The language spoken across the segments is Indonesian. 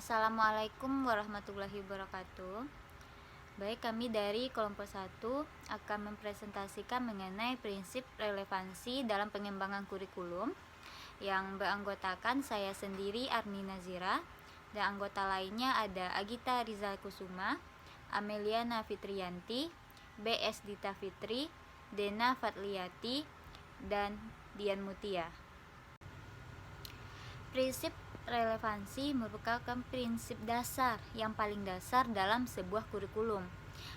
Assalamualaikum warahmatullahi wabarakatuh. Baik, kami dari kelompok 1 akan mempresentasikan mengenai prinsip relevansi dalam pengembangan kurikulum yang beranggotakan saya sendiri Arni Nazira dan anggota lainnya ada Agita Rizal Kusuma, Ameliana Fitriyanti, BS Dita Fitri, Dena Fatliati, dan Dian Mutia. Prinsip relevansi merupakan prinsip dasar yang paling dasar dalam sebuah kurikulum.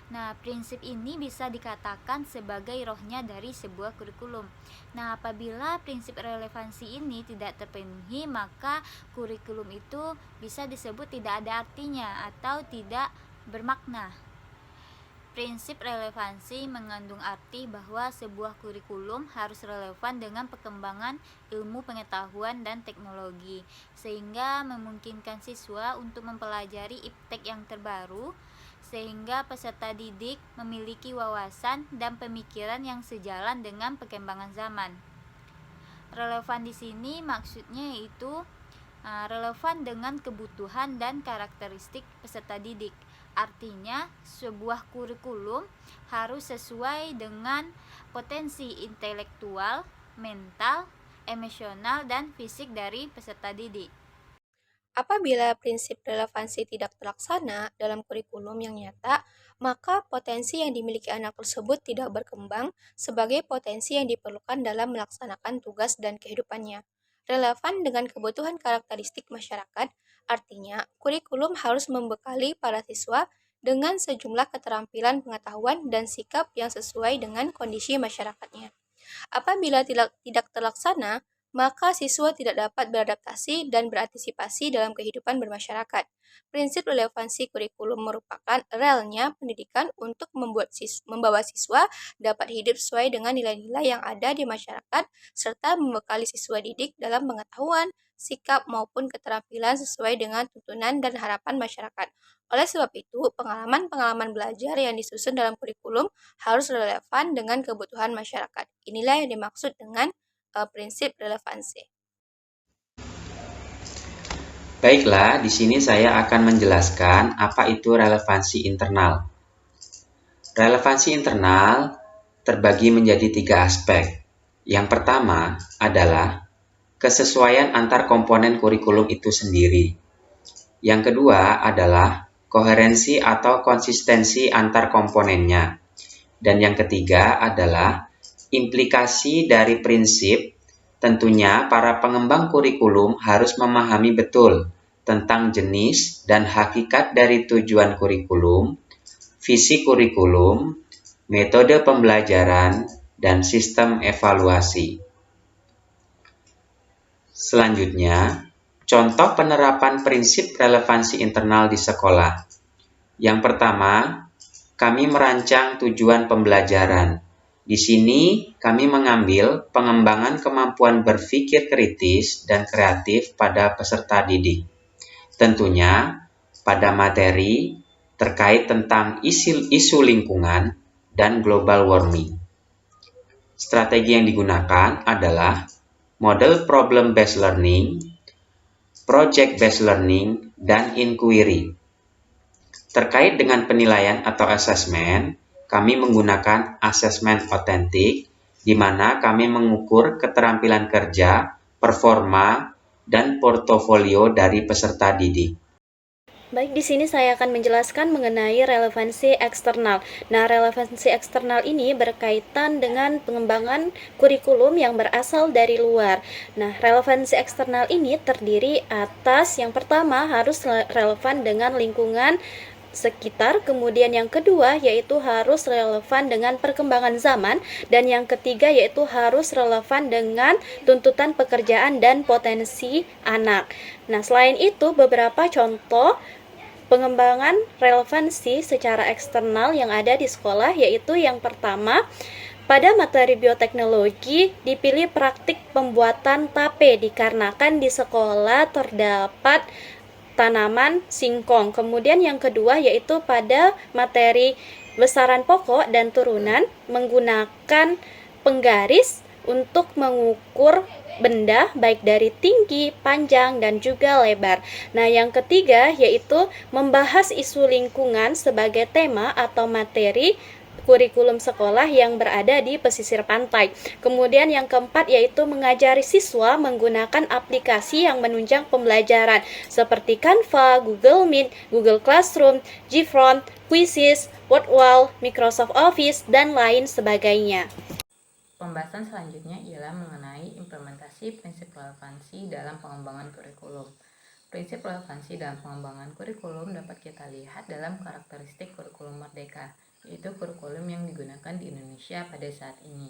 Nah, prinsip ini bisa dikatakan sebagai rohnya dari sebuah kurikulum. Nah, apabila prinsip relevansi ini tidak terpenuhi, maka kurikulum itu bisa disebut tidak ada artinya atau tidak bermakna. Prinsip relevansi mengandung arti bahwa sebuah kurikulum harus relevan dengan perkembangan ilmu pengetahuan dan teknologi, sehingga memungkinkan siswa untuk mempelajari iptek yang terbaru, sehingga peserta didik memiliki wawasan dan pemikiran yang sejalan dengan perkembangan zaman. Relevan di sini maksudnya yaitu relevan dengan kebutuhan dan karakteristik peserta didik. Artinya, sebuah kurikulum harus sesuai dengan potensi intelektual, mental, emosional, dan fisik dari peserta didik. Apabila prinsip relevansi tidak terlaksana dalam kurikulum yang nyata, maka potensi yang dimiliki anak tersebut tidak berkembang sebagai potensi yang diperlukan dalam melaksanakan tugas dan kehidupannya. Relevan dengan kebutuhan karakteristik masyarakat, artinya kurikulum harus membekali para siswa dengan sejumlah keterampilan pengetahuan dan sikap yang sesuai dengan kondisi masyarakatnya. Apabila tidak terlaksana, maka siswa tidak dapat beradaptasi dan berantisipasi dalam kehidupan bermasyarakat. Prinsip relevansi kurikulum merupakan relnya pendidikan untuk membawa siswa dapat hidup sesuai dengan nilai-nilai yang ada di masyarakat, serta membekali siswa didik dalam pengetahuan, sikap maupun keterampilan sesuai dengan tuntunan dan harapan masyarakat. Oleh sebab itu, pengalaman-pengalaman belajar yang disusun dalam kurikulum harus relevan dengan kebutuhan masyarakat. Inilah yang dimaksud dengan prinsip relevansi. Baiklah, di sini saya akan menjelaskan apa itu relevansi internal. Relevansi internal terbagi menjadi 3 aspek. Yang pertama adalah kesesuaian antar komponen kurikulum itu sendiri. Yang kedua adalah koherensi atau konsistensi antar komponennya. Dan yang ketiga adalah implikasi dari prinsip. Tentunya para pengembang kurikulum harus memahami betul tentang jenis dan hakikat dari tujuan kurikulum, visi kurikulum, metode pembelajaran, dan sistem evaluasi. Selanjutnya, contoh penerapan prinsip relevansi internal di sekolah. Yang pertama, kami merancang tujuan pembelajaran. Di sini, kami mengambil pengembangan kemampuan berpikir kritis dan kreatif pada peserta didik. Tentunya, pada materi terkait tentang isu lingkungan dan global warming. Strategi yang digunakan adalah model problem-based learning, project-based learning, dan inquiry. Terkait dengan penilaian atau asesmen, kami menggunakan asesmen otentik, di mana kami mengukur keterampilan kerja, performa, dan portofolio dari peserta didik. Baik, di sini saya akan menjelaskan mengenai relevansi eksternal. Nah, relevansi eksternal ini berkaitan dengan pengembangan kurikulum yang berasal dari luar. Nah, relevansi eksternal ini terdiri atas yang pertama harus relevan dengan lingkungan sekitar, kemudian yang kedua yaitu harus relevan dengan perkembangan zaman, dan yang ketiga yaitu harus relevan dengan tuntutan pekerjaan dan potensi anak. Nah, selain itu beberapa contoh pengembangan relevansi secara eksternal yang ada di sekolah yaitu yang pertama, pada materi bioteknologi dipilih praktik pembuatan tape dikarenakan di sekolah terdapat tanaman singkong. Kemudian yang kedua yaitu pada materi besaran pokok dan turunan menggunakan penggaris untuk mengukur benda baik dari tinggi, panjang, dan juga lebar. Nah, yang ketiga yaitu membahas isu lingkungan sebagai tema atau materi kurikulum sekolah yang berada di pesisir pantai. Kemudian yang keempat yaitu mengajari siswa menggunakan aplikasi yang menunjang pembelajaran seperti Canva, Google Meet, Google Classroom, Gfront, Quizzes, Wordwall, Microsoft Office, dan lain sebagainya. Pembahasan selanjutnya ialah mengenai implementasi prinsip relevansi dalam pengembangan kurikulum. Prinsip relevansi dalam pengembangan kurikulum dapat kita lihat dalam karakteristik kurikulum merdeka, yaitu kurikulum yang digunakan di Indonesia pada saat ini.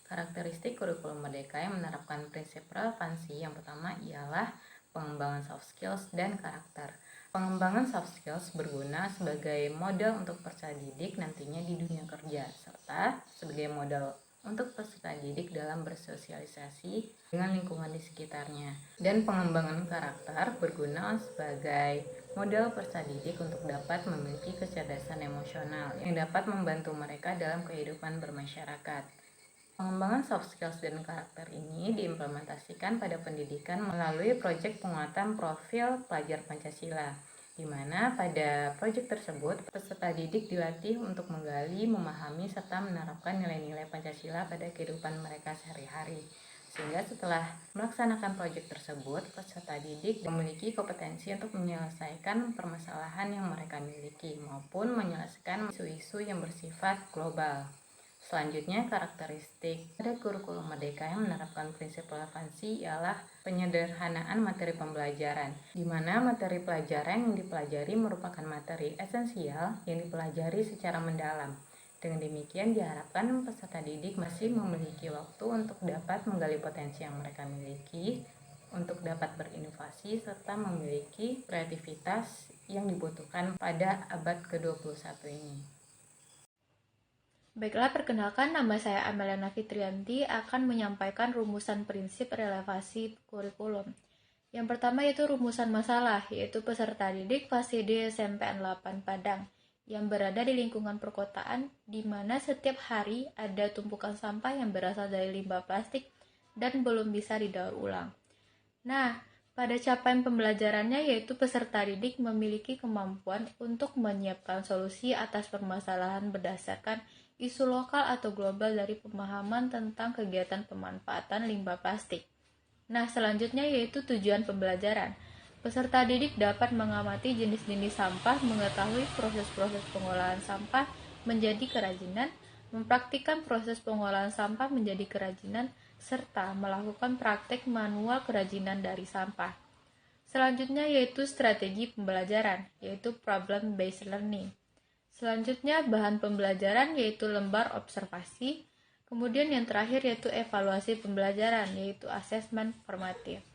Karakteristik kurikulum merdeka yang menerapkan prinsip relevansi yang pertama ialah pengembangan soft skills dan karakter. Pengembangan soft skills berguna sebagai modal untuk peserta didik nantinya di dunia kerja, serta sebagai modal untuk peserta didik dalam bersosialisasi dengan lingkungan di sekitarnya. Dan pengembangan karakter berguna sebagai modal peserta didik untuk dapat memiliki kecerdasan emosional yang dapat membantu mereka dalam kehidupan bermasyarakat. Pengembangan soft skills dan karakter ini diimplementasikan pada pendidikan melalui proyek penguatan profil pelajar Pancasila, di mana pada proyek tersebut peserta didik dilatih untuk menggali, memahami, serta menerapkan nilai-nilai Pancasila pada kehidupan mereka sehari-hari. Sehingga setelah melaksanakan proyek tersebut, peserta didik memiliki kompetensi untuk menyelesaikan permasalahan yang mereka miliki maupun menyelesaikan isu-isu yang bersifat global. Selanjutnya, karakteristik pada kurikulum merdeka yang menerapkan prinsip relevansi ialah penyederhanaan materi pembelajaran, di mana materi pelajaran yang dipelajari merupakan materi esensial yang dipelajari secara mendalam. Dengan demikian, diharapkan peserta didik masih memiliki waktu untuk dapat menggali potensi yang mereka miliki, untuk dapat berinovasi, serta memiliki kreativitas yang dibutuhkan pada abad ke-21 ini. Baiklah, perkenalkan, nama saya Ameliana Fitrianti akan menyampaikan rumusan prinsip relevansi kurikulum. Yang pertama yaitu rumusan masalah, yaitu peserta didik fase D SMPN 8 Padang yang berada di lingkungan perkotaan, di mana setiap hari ada tumpukan sampah yang berasal dari limbah plastik dan belum bisa didaur ulang. Nah, pada capaian pembelajarannya yaitu peserta didik memiliki kemampuan untuk menyiapkan solusi atas permasalahan berdasarkan isu lokal atau global dari pemahaman tentang kegiatan pemanfaatan limbah plastik. Nah, selanjutnya yaitu tujuan pembelajaran. Peserta didik dapat mengamati jenis-jenis sampah, mengetahui proses-proses pengolahan sampah menjadi kerajinan, mempraktikkan proses pengolahan sampah menjadi kerajinan, serta melakukan praktek manual kerajinan dari sampah. Selanjutnya yaitu strategi pembelajaran, yaitu problem-based learning. Selanjutnya bahan pembelajaran yaitu lembar observasi. Kemudian yang terakhir yaitu evaluasi pembelajaran, yaitu asesmen formatif.